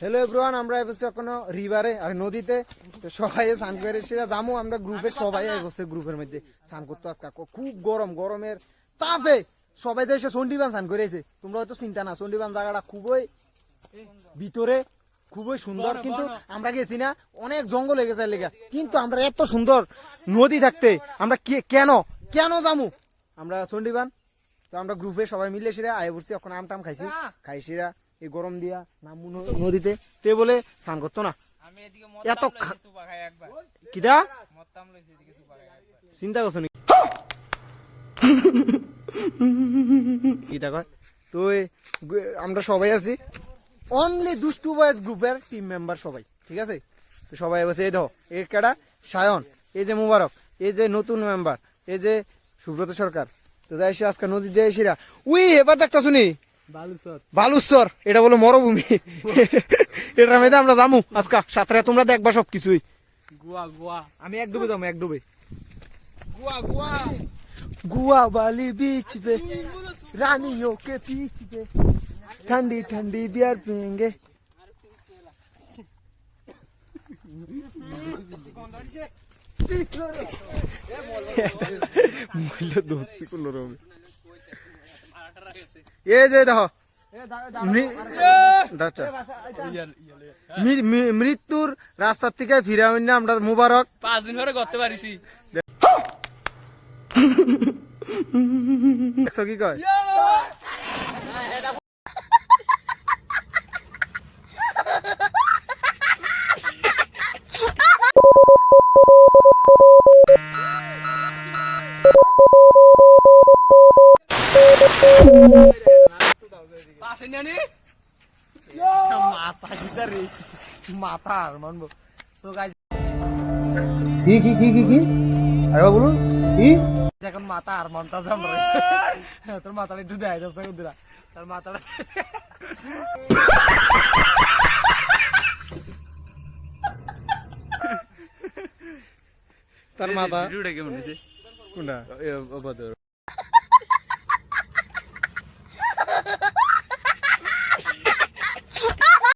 Hello everyone, আমরা এসেছি এখনো রিভারে আর নদীতে। তো সবাই স্নান করে সেটা যাবো আমরা গ্রুপে, সবাই বসে গ্রুপের মধ্যে স্নান করতে। আজকে খুব গরম, গরমের তাপে সবাই যে এসে চন্ডিবান স্নান করেছে। তোমরা হয়তো চিন্তা না, চন্ডিবান জায়গাটা খুবই ভিতরে, খুবই সুন্দর। কিন্তু আমরা গেছি না, অনেক জঙ্গল হয়ে গেছে লেগে। কিন্তু আমরা এত সুন্দর নদী থাকতে আমরা কেন কেন যাবো আমরা চন্ডিবান? তো আমরা গ্রুপে সবাই মিলে সেরা আয় পড়ছি, এখন আম টাম খাই সেরা এই গরম দিয়া নামু নদীতে। তে বলে স্নান করতো না এত কিদা চিন্তা করছো নাকি? কিতা কয় তো আমরা সবাই আছি, অনলি দুষ্টু বয়েজ গ্রুপের টিম মেম্বার সবাই, ঠিক আছে? তো সবাই বসে এই দেখো, এই কেডা সায়ন, এই যে মুবারক, এই যে নতুন মেম্বার, এই যে সুব্রত সরকার। তো যাই আজকে নদীর যাই সেরা উই এবার একটা শুনি বালুচর, এটা বলো মরুভূমি। এটার মধ্যে আমরা যামু আজকা সাঁতরে, তোমরা দেখবা সব কিছুই। আমি এক ডুবে যাবো, এক ডুবে गुआ वाली बीच पे रानियों के बीच पे ठंडी ठंडी बियर पियेंगे। ये जे देखो মৃত্যুর রাস্তা থেকে ফিরে আমরা মুবারক 5 দিন ধরে করতে পারিছি। কি কয় মাথা আর মানবো। কি আরে বলুন কি এখন মাথা আর মনটা জাম রয়েছে। তোর মাথাটা একটু দেয় দোস্ত বন্ধুরা, তার মাথাটা তার মাথা ভিডিওটা কেমন হয়েছে? কোনটা